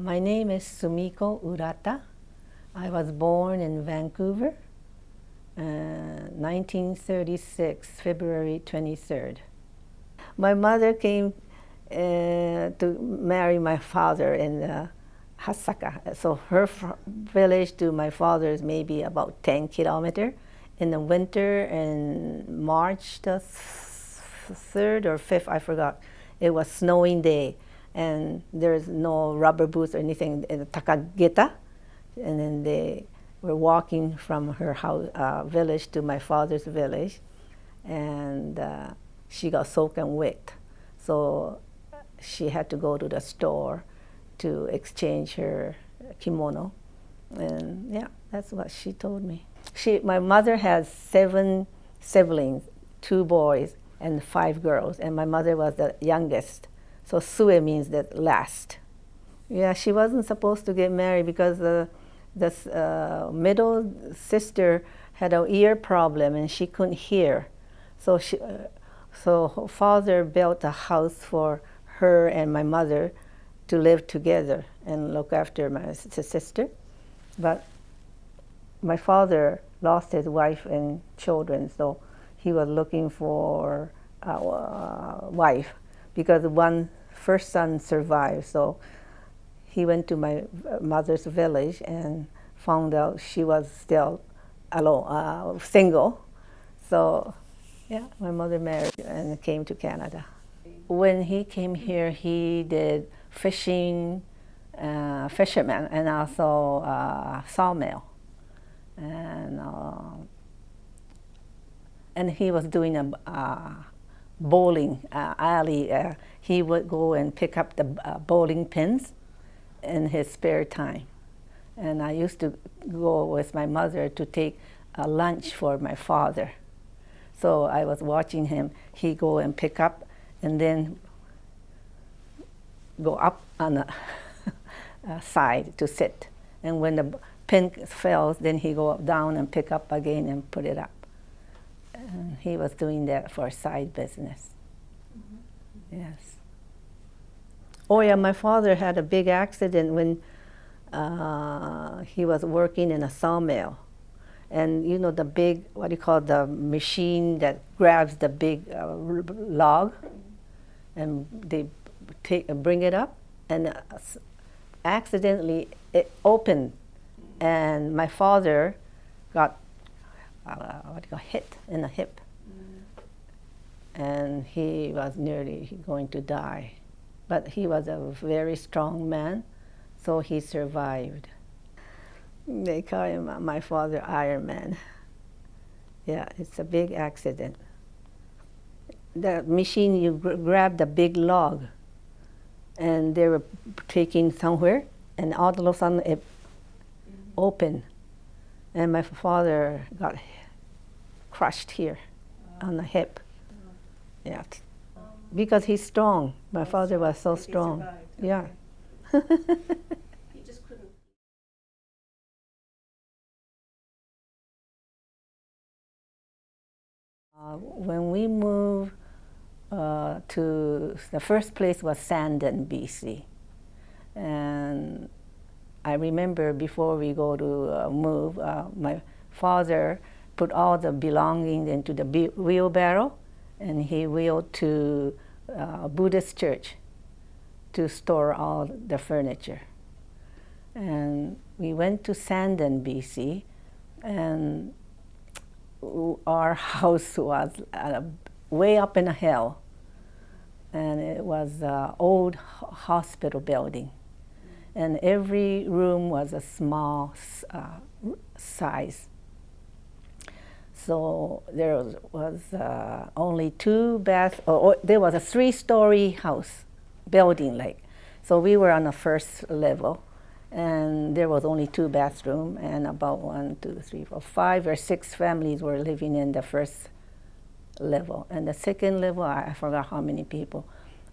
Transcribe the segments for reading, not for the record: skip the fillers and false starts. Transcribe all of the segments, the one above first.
My name is Sumiko Urata. I was born in Vancouver, 1936, February 23rd. My mother came to marry my father in Hasaka. So her village to my father's maybe about 10 kilometers. In the winter, in March the 3rd or 5th, I forgot, it was snowing day. And there's no rubber boots or anything in Takageta. And then they were walking from her house, village to my father's village. And she got soaking wet. So she had to go to the store to exchange her kimono. And yeah, that's what she told me. My mother has 7 siblings, 2 boys and 5 girls. And my mother was the youngest. So sue means that last. Yeah, she wasn't supposed to get married because the middle sister had an ear problem and she couldn't hear. So so her father built a house for her and my mother to live together and look after my sister. But my father lost his wife and children, so he was looking for a wife because one first son survived. So he went to my mother's village and found out she was still alone, single. So yeah, my mother married and came to Canada. When he came here, he did fishing, fisherman, and also sawmill. And he was doing a bowling alley. He would go and pick up the bowling pins in his spare time. And I used to go with my mother to take a lunch for my father. So I was watching him. He go and pick up and then go up on the side to sit. And when the pin falls, then he go down and pick up again and put it up. And he was doing that for side business. Mm-hmm. Yes. Oh yeah, my father had a big accident when he was working in a sawmill. And you know the big, what do you call the machine that grabs the big log, and they bring it up, and accidentally it opened, and my father got hit in the hip, and he was nearly going to die. But he was a very strong man, so he survived. They call him, my father, Iron Man. Yeah, it's a big accident. The machine, you grab the big log, and they were taking somewhere, and all of a sudden it opened, and my father got crushed here on the hip. Yeah, because he's strong. My father was so strong. Yeah. When we moved to the first place was Sandon, BC, and I remember before we go to move, my father put all the belongings into the wheelbarrow, and he wheeled to a Buddhist church to store all the furniture. And we went to Sandon, BC, and our house was way up in a hill, and it was an old hospital building, and every room was a small size. So there was only 2 baths, or there was a 3-story house building, like. So we were on the first level, and there was only 2 bathrooms, and about 1, 2, 3, 4, 5 or 6 families were living in the first level. And the second level, I forgot how many people.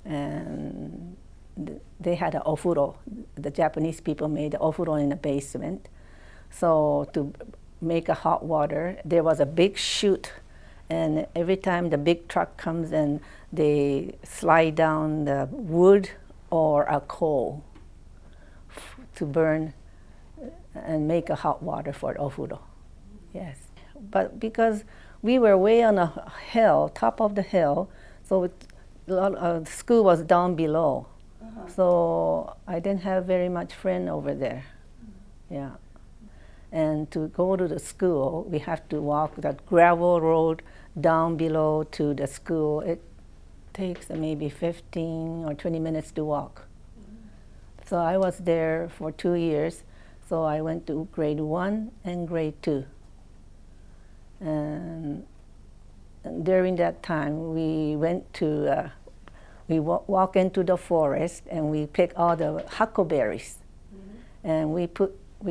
And they had an ofuro. The Japanese people made the ofuro in the basement. So to make a hot water, there was a big chute, and every time the big truck comes and they slide down the wood or a coal to burn and make a hot water for ofuro. Yes. But because we were way on a hill, top of the hill, so the school was down below. So I didn't have very much friend over there. Yeah. And to go to the school, we have to walk that gravel road down below to the school. It takes maybe 15 or 20 minutes to walk. So I was there for 2 years. So I went to grade 1 and grade 2. And during that time, we went to, we walk into the forest and we pick all the huckleberries. And we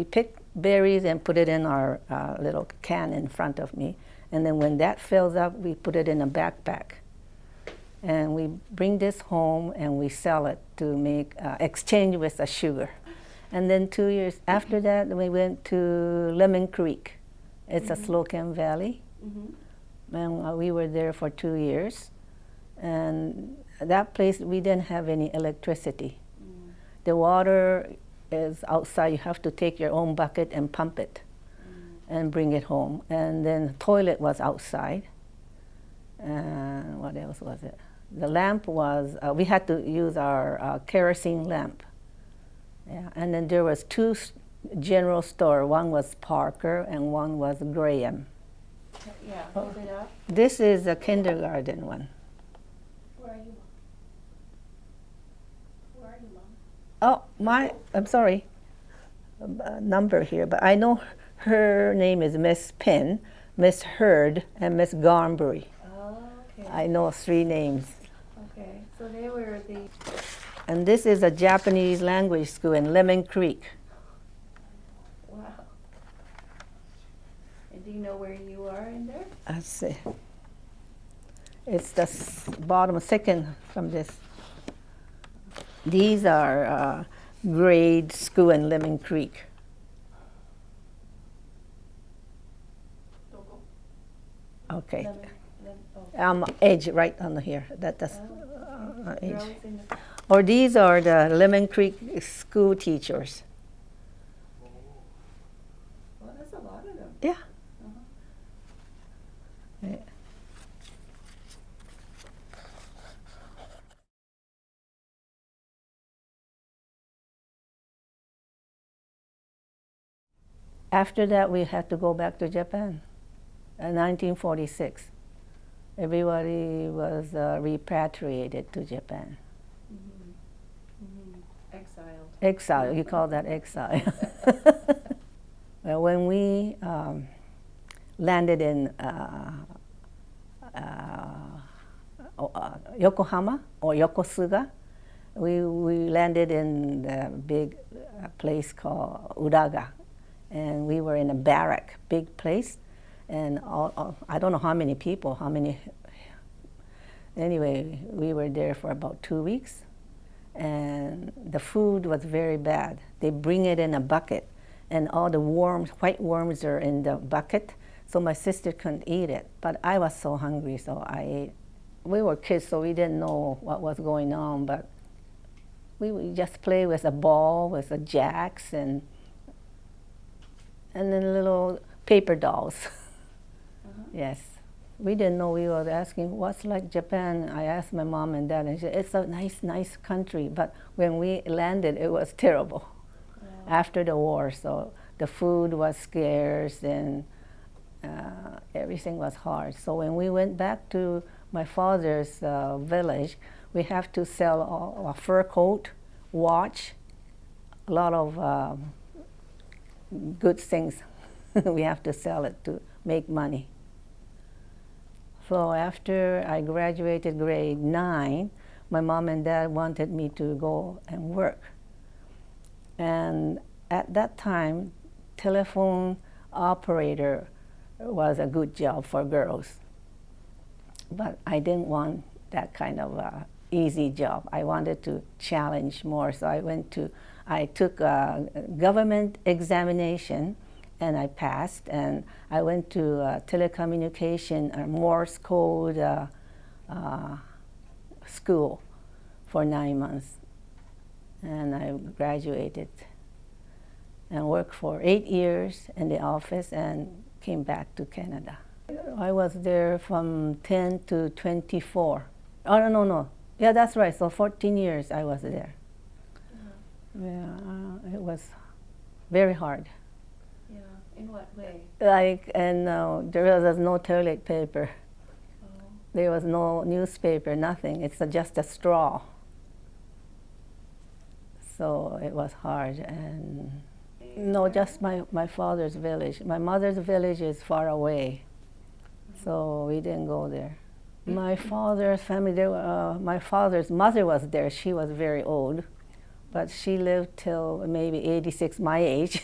pick berries and put it in our little can in front of me. And then when that fills up, we put it in a backpack. And we bring this home and we sell it to make exchange with the sugar. And then 2 years after that, we went to Lemon Creek. It's a Slocum Valley. And we were there for 2 years. And that place, we didn't have any electricity. The water is outside. You have to take your own bucket and pump it and bring it home. And then the toilet was outside. And what else was it? The lamp was, we had to use our kerosene lamp. Yeah. And then there was 2 general store. One was Parker and one was Graham. Yeah, hold it up. This is a kindergarten one. Where are you, Mom? Where are you, Mom? Oh, I'm sorry, number here, but I know her name is Miss Pin, Miss Hurd, and Miss Garnbury. Oh, okay. I know 3 names. Okay, so they were the... And this is a Japanese language school in Lemon Creek. Wow. And do you know where you are in there? Let's see. It's the bottom second from this. These are grade school in Lemon Creek. Okay. Edge right on here. That's edge. Or these are the Lemon Creek school teachers. Well, that's a lot of them. Yeah. Yeah. After that, we had to go back to Japan in 1946. Everybody was repatriated to Japan. Exiled. Exile, you call that exile. Well, when we landed in Yokohama or Yokosuga, we landed in the big place called Uraga. And we were in a barrack, big place. And I don't know how many people, anyway, we were there for about 2 weeks. And the food was very bad. They bring it in a bucket, and all the worms, white worms are in the bucket, so my sister couldn't eat it. But I was so hungry, so I ate. We were kids, so we didn't know what was going on, but we just play with a ball, with the jacks, and then little paper dolls. Yes. We didn't know. We were asking, what's like Japan? I asked my mom and dad, and she said, it's a nice country. But when we landed, it was terrible. After the war. So the food was scarce and everything was hard. So when we went back to my father's village, we have to sell a fur coat, watch, a lot of good things. We have to sell it to make money. So after I graduated grade 9, my mom and dad wanted me to go and work. And at that time, telephone operator was a good job for girls. But I didn't want that kind of easy job. I wanted to challenge more, so I took a government examination, and I passed, and I went to telecommunication, Morse code school for 9 months, and I graduated. and worked for 8 years in the office and came back to Canada. I was there from 10 to 24. Oh, no, no, no. Yeah, that's right. So 14 years I was there. Yeah, it was very hard. Yeah. In what way? Like, and there was no toilet paper. Oh. There was no newspaper, nothing. It's just a straw. So it was hard. And no, just my father's village. My mother's village is far away, so we didn't go there. My father's family, my father's mother was there. She was very old, but she lived till maybe 86, my age.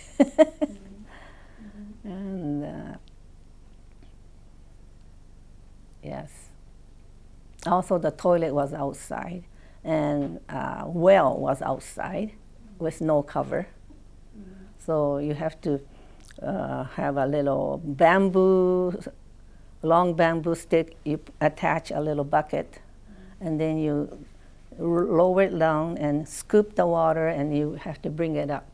And yes. Also, the toilet was outside, and well was outside with no cover. So you have to have a little long bamboo stick. You attach a little bucket, and then you lower it down and scoop the water, and you have to bring it up.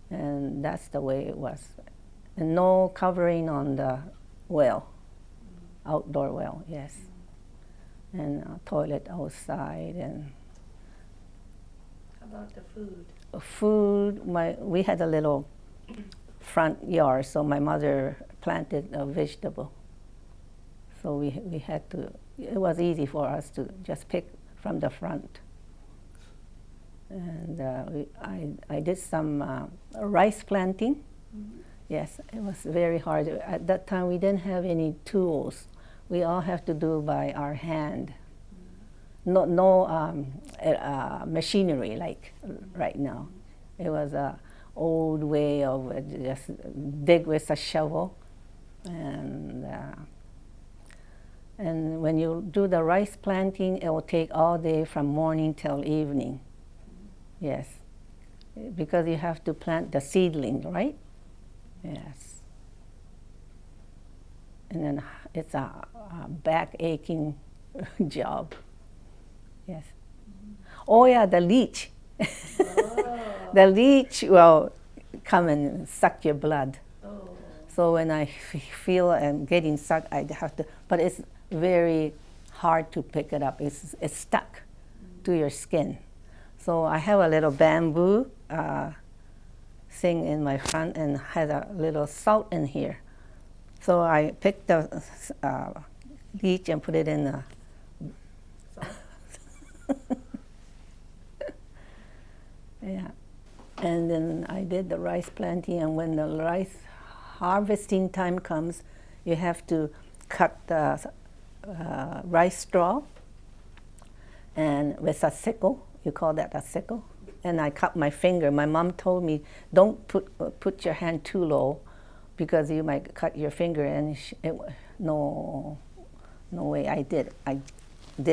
And that's the way it was. And no covering on the well, outdoor well, yes. And toilet outside. And How about the food? food, we had a little front yard, so my mother planted a vegetable. So we had to, it was easy for us to just pick from the front. And I did some rice planting. Yes, it was very hard. At that time, we didn't have any tools. We all have to do by our hand. No machinery like right now. It was an old way of just dig with a shovel. And when you do the rice planting, it will take all day from morning till evening. Yes, because you have to plant the seedling, right? Yes. And then it's a back aching job. Yes. Oh yeah, the leech. Oh. The leech will come and suck your blood. Oh. So when I feel I'm getting sucked, I have to, but it's very hard to pick it up. It's stuck to your skin. So I have a little bamboo thing in my front and has a little salt in here. So I picked the leech and put it in the yeah. And then I did the rice planting, and when the rice harvesting time comes, you have to cut the rice straw, and with a sickle, you call that a sickle, and I cut my finger. My mom told me, don't put your hand too low, because you might cut your finger, and no way. I did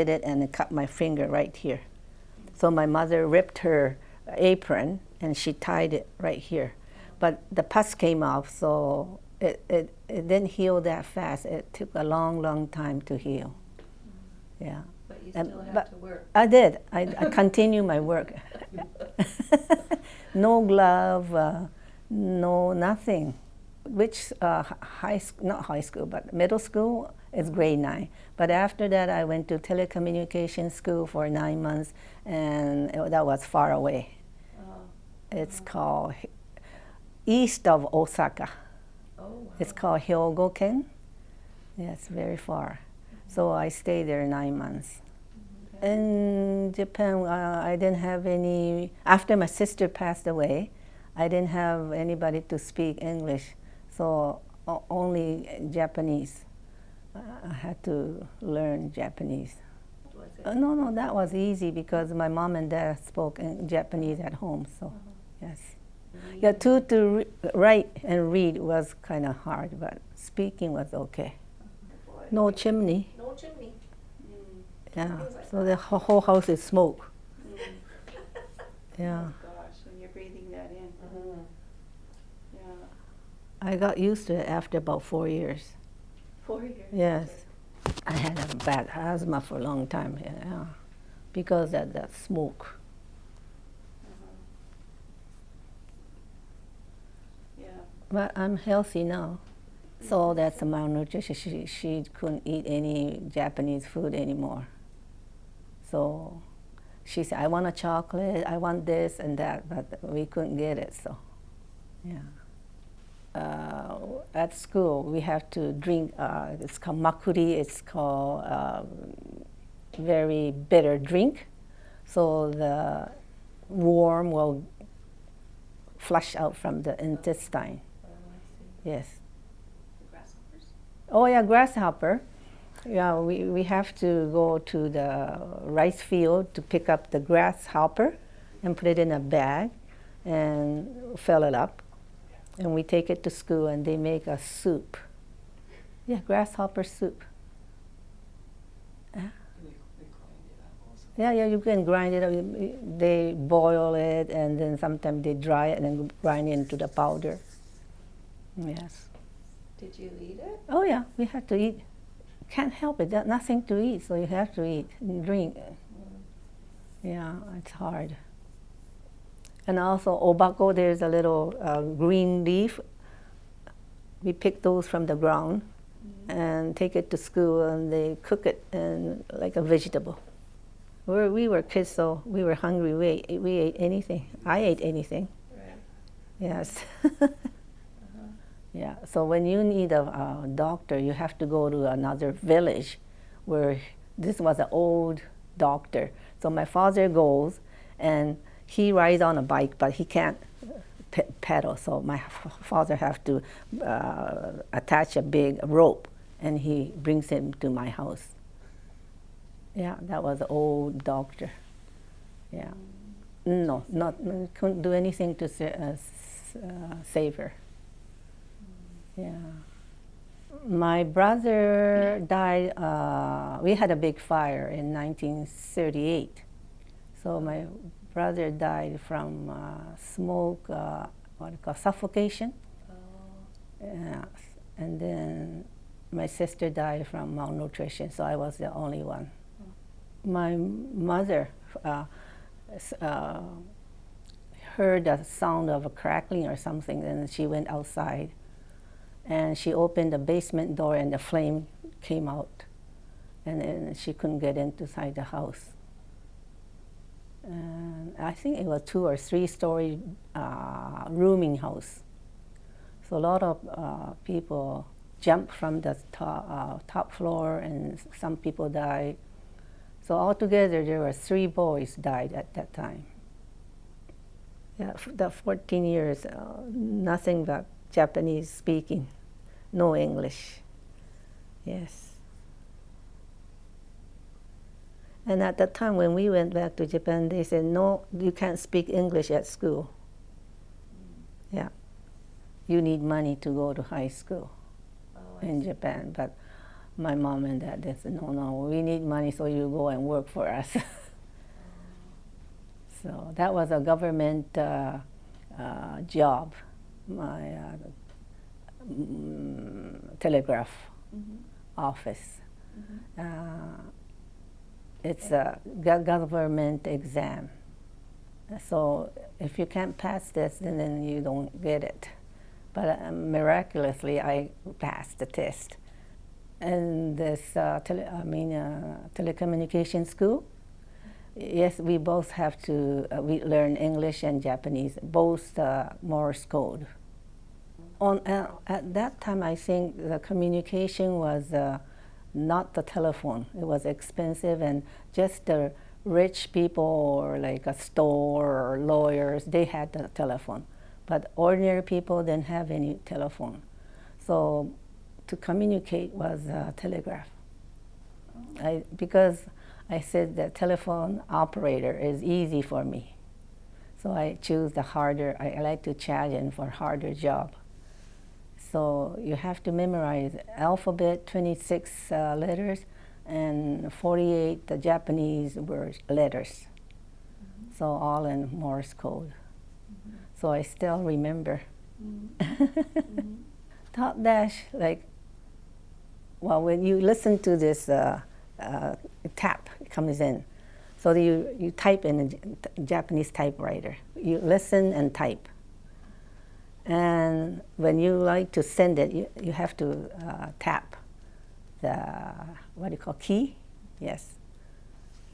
it, and it cut my finger right here. So my mother ripped her apron, and she tied it right here. But the pus came off, so it didn't heal that fast. It took a long time to heal. Yeah. But you still have to work. I did. I continue my work. No glove, no nothing. Which not high school, but middle school is grade 9. But after that, I went to telecommunication school for 9 months, and that was far away. Oh. It's called east of Osaka. Oh, wow. It's called Hyogo-ken. Yeah, it's very far. So I stayed there 9 months. Okay. In Japan, I didn't have any, after my sister passed away, I didn't have anybody to speak English, so only Japanese. I had to learn Japanese. Was it? No, that was easy because my mom and dad spoke Japanese at home, so yes. Yeah, to write and read was kind of hard, but speaking was okay. Boy. No chimney. No chimney. Yeah, so the whole house is smoke. Yeah. Oh gosh, when you're breathing that in. Yeah. I got used to it after about 4 years. 4 years. Yes. I had a bad asthma for a long time, yeah, because of that smoke. But I'm healthy now. So that's malnutrition. She couldn't eat any Japanese food anymore. So she said, I want a chocolate, I want this and that, but we couldn't get it, so yeah. At school, we have to drink, it's called makuri, it's called very bitter drink. So the worm will flush out from the intestine. Oh, I see. Yes. The grasshoppers? Oh yeah, grasshopper. Yeah, we have to go to the rice field to pick up the grasshopper and put it in a bag and fill it up. And we take it to school and they make a soup. Yeah, grasshopper soup. They grind it up also. Yeah, you can grind it up. They boil it and then sometimes they dry it and then grind it into the powder. Yes. Did you eat it? Oh yeah, we have to eat. Can't help it. There's nothing to eat, so you have to eat and drink. Yeah, it's hard. And also obako, there's a little green leaf. We pick those from the ground and take it to school, and they cook it and like a vegetable. We were kids, so we were hungry. We ate anything. I ate anything. Right. Yes. Yeah, so when you need a doctor, you have to go to another village where this was an old doctor. So my father goes and he rides on a bike, but he can't pedal. So my father have to attach a big rope and he brings him to my house. Yeah, that was an old doctor. Yeah. No, couldn't do anything to save her. Yeah. My brother died, we had a big fire in 1938. So my brother died from smoke, what do you call, suffocation. Yeah. And then my sister died from malnutrition, so I was the only one. My mother heard a sound of a crackling or something, and she went outside. And she opened the basement door and the flame came out. And then she couldn't get inside the house. And I think it was 2 or 3 story rooming house. So a lot of people jumped from the top floor and some people died. So altogether there were 3 boys died at that time. Yeah, the 14 years, nothing but Japanese speaking, no English. Yes. And at that time when we went back to Japan, they said, no, you can't speak English at school. Yeah. You need money to go to high school in Japan. But my mom and dad, they said, no, we need money, so you go and work for us. So that was a government job. My telegraph office. It's a government exam. So if you can't pass this, then you don't get it. But miraculously, I passed the test. And this telecommunication school, yes, we both have to we learn English and Japanese, both Morse code. At that time, I think the communication was not the telephone. It was expensive, and just the rich people or like a store or lawyers, they had the telephone. But ordinary people didn't have any telephone. So to communicate was telegraph. Because I said the telephone operator is easy for me. So I choose the harder, I like to challenge for harder job. So you have to memorize alphabet, 26 letters, and 48 the Japanese words, letters. So all in Morse code. So I still remember. Top dash, like, well, when you listen to this tap comes in, so you type in a Japanese typewriter. You listen and type. And when you like to send it, you have to tap the, what do you call, key? Yes.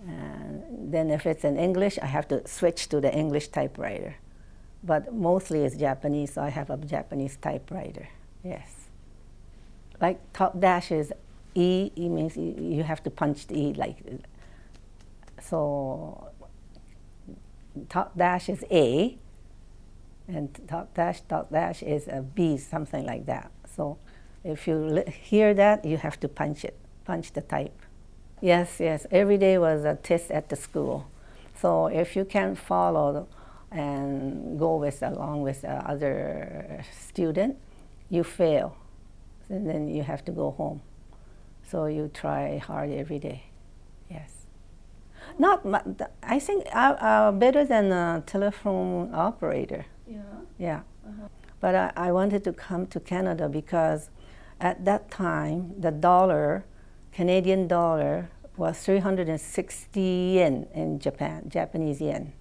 And then if it's in English, I have to switch to the English typewriter. But mostly it's Japanese, so I have a Japanese typewriter, yes. Like top dash is E, E means you have to punch the E, like, so top dash is A, and top dash is a B, something like that. So if you hear that, you have to punch it, punch the type. Yes, yes, every day was a test at the school. So if you can't follow and go with along with other student, you fail, and then you have to go home. So you try hard every day, yes. Not, I think better than a telephone operator. Yeah. Yeah, but I wanted to come to Canada because at that time the dollar, Canadian dollar, was 360 yen in Japan, Japanese yen.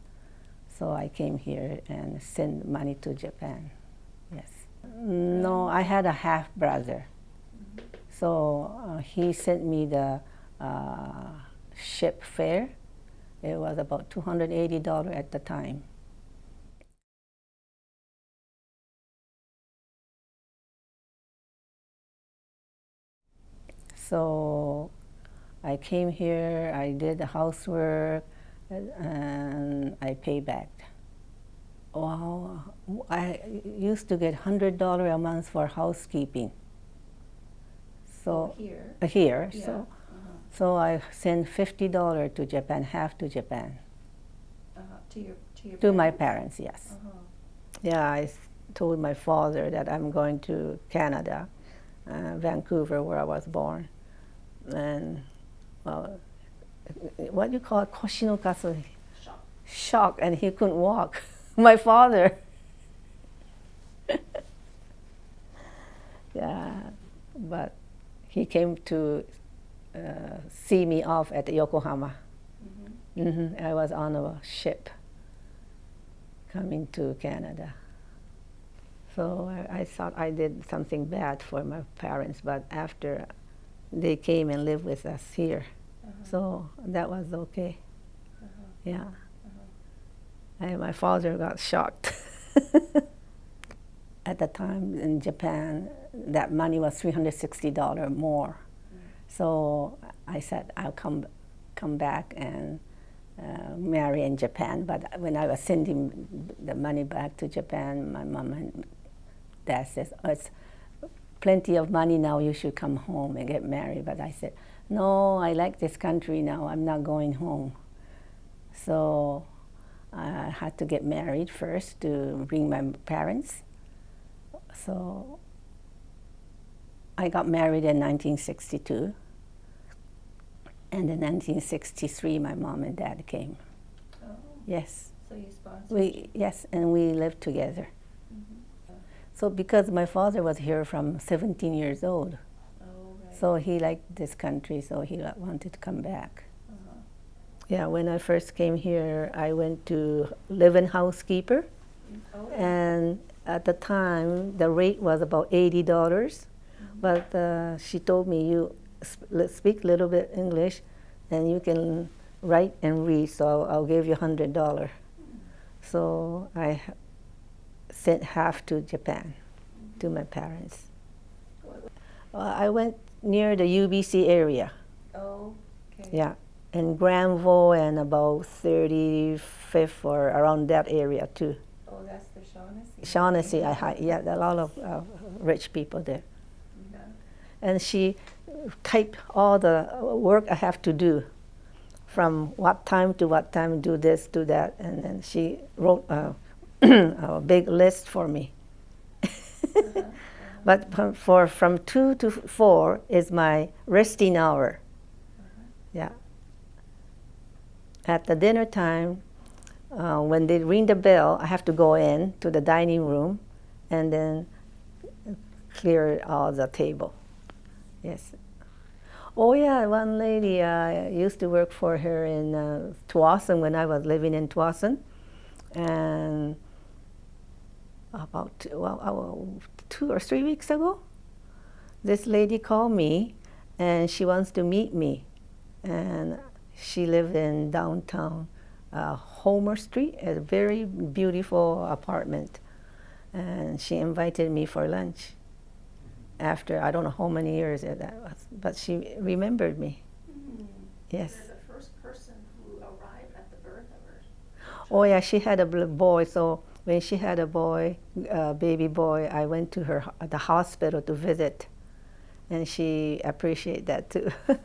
So I came here and sent money to Japan, yes. No, I had a half brother. So he sent me the ship fare. It was about $280 at the time. So I came here, I did the housework, and I pay back. Wow, I used to get $100 a month for housekeeping. So Here. Here, Yeah. so I sent $50 to Japan, half to Japan. To your To my parents? parents, yes. Uh-huh. Yeah, I told my father that I'm going to Canada, Vancouver, where I was born. And, well, what do you call it? Koshi no katsu? Shock. Shock, and he couldn't walk. My father. Yeah, but he came to see me off at Yokohama. I was on a ship coming to Canada. So I thought I did something bad for my parents, but after they came and lived with us here, so that was okay. Yeah. And my father got shocked. At the time in Japan, that money was $360 more. So I said, I'll come back and marry in Japan. But when I was sending the money back to Japan, my mom and dad says, oh, it's plenty of money now, you should come home and get married. But I said, no, I like this country now, I'm not going home. So I had to get married first to bring my parents. So I got married in 1962. And in 1963, my mom and dad came. Oh. Yes. So you sponsored? Yes, and we lived together. So because my father was here from 17 years old, so he liked this country, so he wanted to come back. Yeah, when I first came here, I went to live-in housekeeper, and at the time, the rate was about $80, but she told me, you speak a little bit English, and you can write and read, so I'll give you $100. So I sent half to Japan, to my parents. I went near the UBC area. Oh, okay. Yeah, in Granville and about 35th or around that area too. Oh, that's the Shaughnessy. Shaughnessy, yeah, there are a lot of rich people there. Yeah. And she typed all the work I have to do, from what time to what time, do this, do that, and then she wrote a big list for me. But from 2 to 4 is my resting hour. Yeah. At the dinner time, when they ring the bell, I have to go in to the dining room and then clear all the table. Yes. Oh yeah, one lady, I used to work for her in Tuason when I was living in Tuason. And about 2 or 3 weeks ago. This lady called me, and she wants to meet me, and she lived in downtown Homer Street, a very beautiful apartment, and she invited me for lunch. After I don't know how many years that was, but she remembered me. Yes. You're the first person who arrived at the birth of her. Oh yeah, she had a boy. So when she had a boy, baby boy, I went to her the hospital to visit, and she appreciated that too. So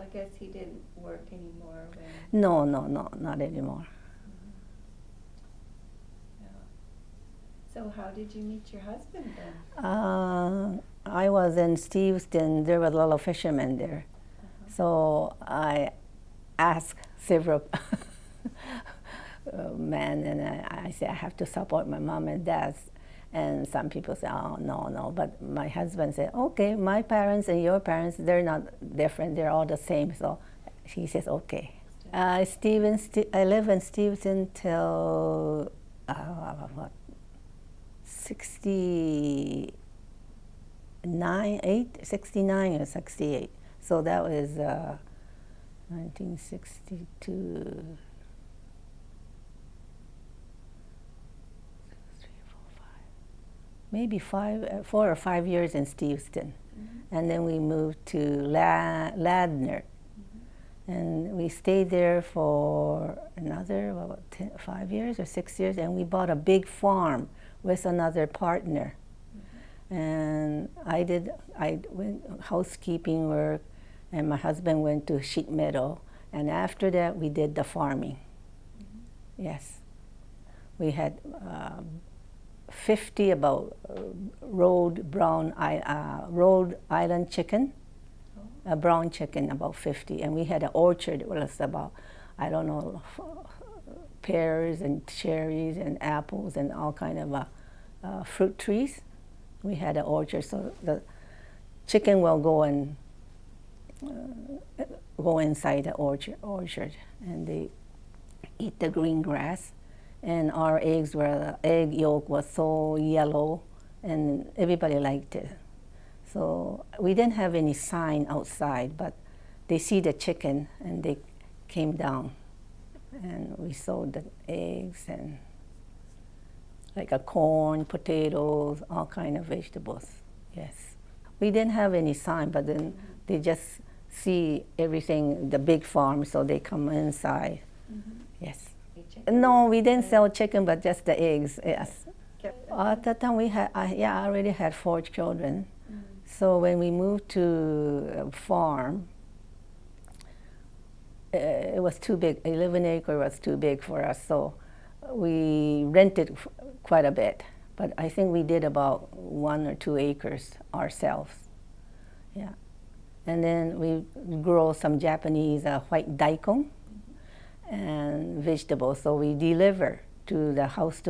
I guess he didn't work anymore when... No, not anymore. Yeah. So how did you meet your husband then? I was in Steveston. There was a lot of fishermen there. So I asked several men, and I said, I have to support my mom and dad. And some people say, oh, no. But my husband said, okay, my parents and your parents, they're not different. They're all the same. So he says, okay. I live in Steveston till, 69 or 68. So that was 1962. Maybe 4 or 5 years in Steveston. And then we moved to Ladner. And we stayed there for another 5 years or 6 years, and we bought a big farm with another partner. And I went housekeeping work, and my husband went to sheet metal, and after that we did the farming. Yes. We had 50 about Rhode Island chicken, a brown chicken, about 50, and we had an orchard. It was about, I don't know, pears and cherries and apples and all kind of fruit trees. We had an orchard, so the chicken will go inside the orchard, and they eat the green grass. And our egg yolk was so yellow, and everybody liked it. So we didn't have any sign outside, but they see the chicken and they came down, and we sold the eggs and like a corn, potatoes, all kind of vegetables. Yes, we didn't have any sign, but then they just see everything, the big farm, so they come inside. Yes. No, we didn't sell chicken, but just the eggs. Yes. At that time, I already had 4 children. So when we moved to a farm, it was too big. 11 acre was too big for us, so we rented quite a bit. But I think we did about 1 or 2 acres ourselves. Yeah. And then we grow some Japanese white daikon and vegetables. So we deliver to the house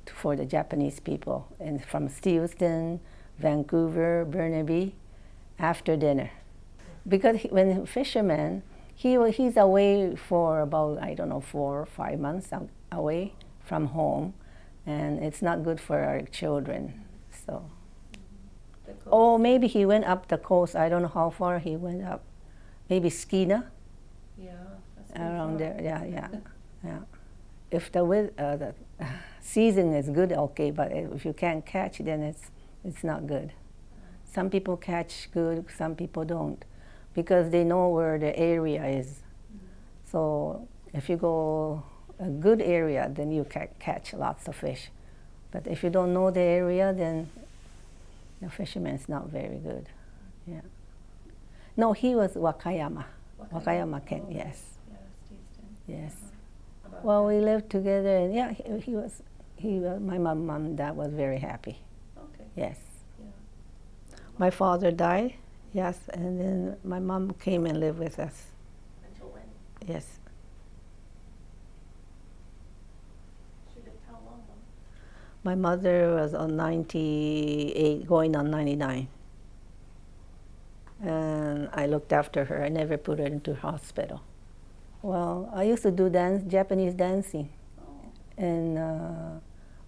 for the Japanese people, and from Steveston, Vancouver, Burnaby, after dinner. Because when fisherman, he's away for about, I don't know, 4 or 5 months away from home, and it's not good for our children. So, oh, maybe he went up the coast. I don't know how far he went up. Maybe Skeena. Yeah. Around there, yeah. If the season is good, okay, but if you can't catch, then it's not good. Some people catch good, some people don't, because they know where the area is. So if you go a good area, then you can catch lots of fish. But if you don't know the area, then the fisherman's not very good. Yeah. No, he was Wakayama. Wakayama Ken, yes. Yes. Well, we lived together, and yeah, my mom and dad was very happy. Okay. Yes. Yeah. My father died, yes, and then my mom came and lived with us. Until when? Yes. She lived how long? My mother was on 98, going on 99. And I looked after her. I never put her into hospital. Well, I used to do Japanese dancing in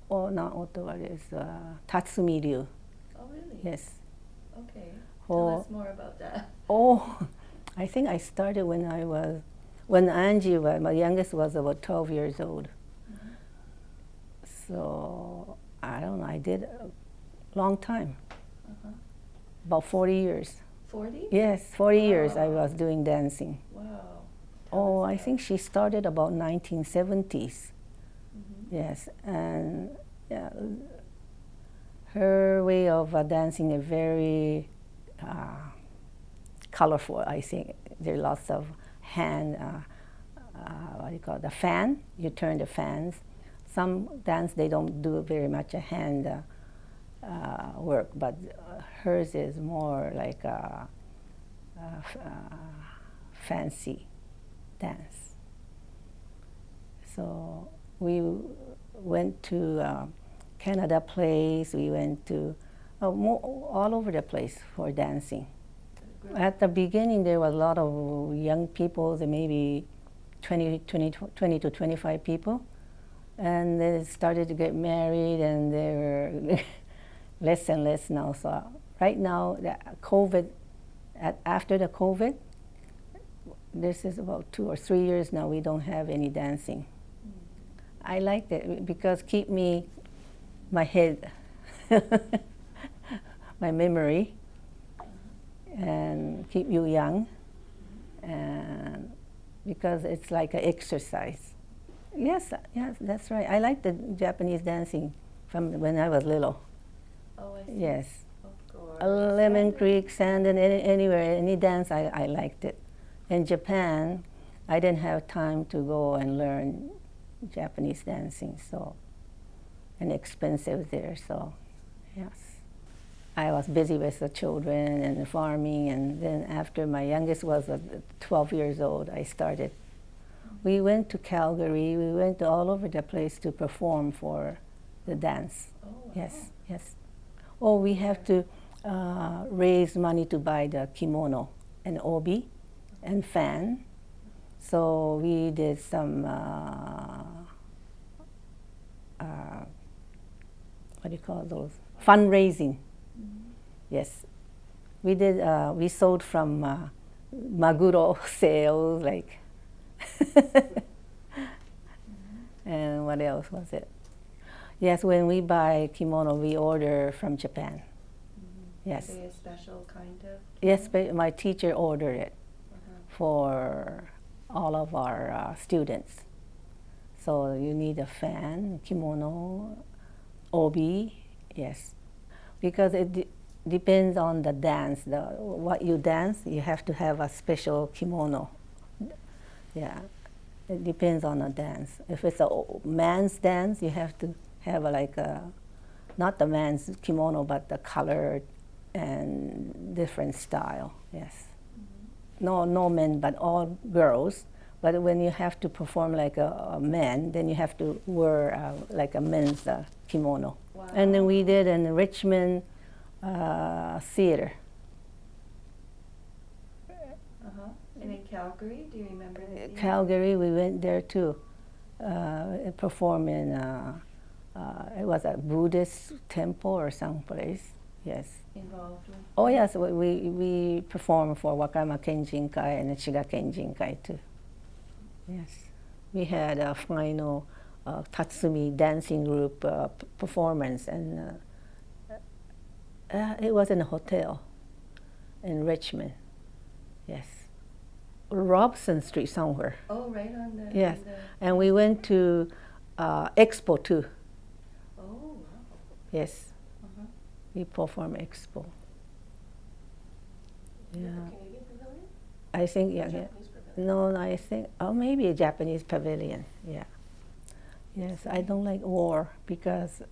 or not Okaeri, it's Tatsumi Ryu. Oh, really? Yes. Okay. Oh. Tell us more about that. Oh, I think I started when Angie was, my youngest was about 12 years old. Mhm. So, I don't know, I did a long time, Uh-huh. about 40 years. 40? Yes, 40 years I Wow. was doing dancing. Wow. Oh, Tell us I about- think she started about 1970s. Mhm. Yes, and yeah, her way of dancing is very colorful. I think there are lots of hand, what do you call it, the fan. You turn the fans. Some dance they don't do very much a hand work, but hers is more like a fancy dance. So we went to Canada Place. We went to all over the place for dancing. At the beginning, there was a lot of young people, there maybe 20 to 25 people. And they started to get married, and they were less and less now. So right now, the COVID, after the COVID, this is about 2 or 3 years now, we don't have any dancing. I liked it because keep me, my head, my memory, and keep you young, and because it's like an exercise. Yes, yes, that's right. I like the Japanese dancing from when I was little. Oh, I see. Yes. Of course. Lemon And- Creek, Sand, and anywhere, any dance, I liked it. In Japan, I didn't have time to go and learn Japanese dancing, so, and expensive there, so, yes. I was busy with the children and the farming, and then after my youngest was 12 years old, I started. We went to Calgary, we went all over the place to perform for the dance. Oh, wow. Yes, yes. Oh, we have to raise money to buy the kimono and obi and fan. So we did some, what do you call those? Fundraising. Mhm. Yes. We did, we sold from maguro sales, like, and what else was it? Yes, when we buy kimono, we order from Japan. Mhm. Yes. Are they a special kind of? Yes, kimono? but my teacher ordered it Uh-huh. for all of our students. So you need a fan, kimono, obi, yes. Because it depends on the dance. What you dance, you have to have a special kimono. Yeah, it depends on the dance. If it's a man's dance, you have to have not the man's kimono, but the color and different style, yes. No men, but all girls. But when you have to perform like a man, then you have to wear like a men's kimono. Wow. And then we did in Richmond theater. Uh-huh. And in Calgary, do you remember the theater? Calgary, we went there too. Perform in, it was a Buddhist temple or someplace, yes. Involved with? Oh yes, we performed for Wakayama Kenjinkai and Chiga Kenjinkai too. Yes, we had a final Tatsumi dancing group performance, and it was in a hotel in Richmond. Yes, Robson Street somewhere. Oh, right on the. Yes, on the- and we went to Expo too. Oh, wow. Yes, Uh-huh. we performed Expo. The Yeah, Canadian pavilion? I think yeah. Japanese pavilion? No, I think, maybe a Japanese pavilion, yeah. Yes, I don't like war because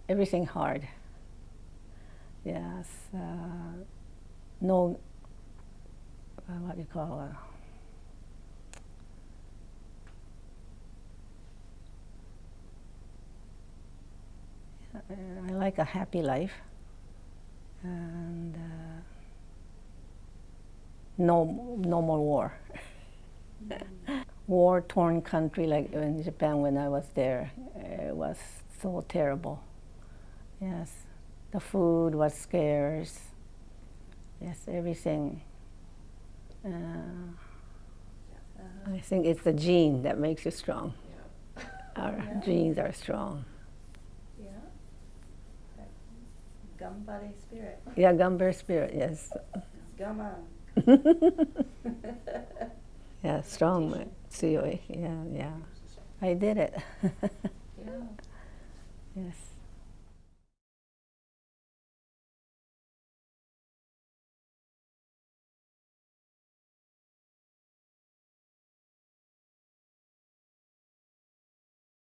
everything hard. Yes, no, what do you call I like a happy life, and no more war. War-torn country like in Japan when I was there, it was so terrible. Yes, the food was scarce. Yes, everything. I think it's the gene that makes you strong. Yeah. Our Yeah. genes are strong. Yeah. That Gambare spirit. Yeah, Gumber spirit, yes. Gama. Yeah, strong. Tsuyoi. Yeah, yeah. I did it. Yeah. Yes.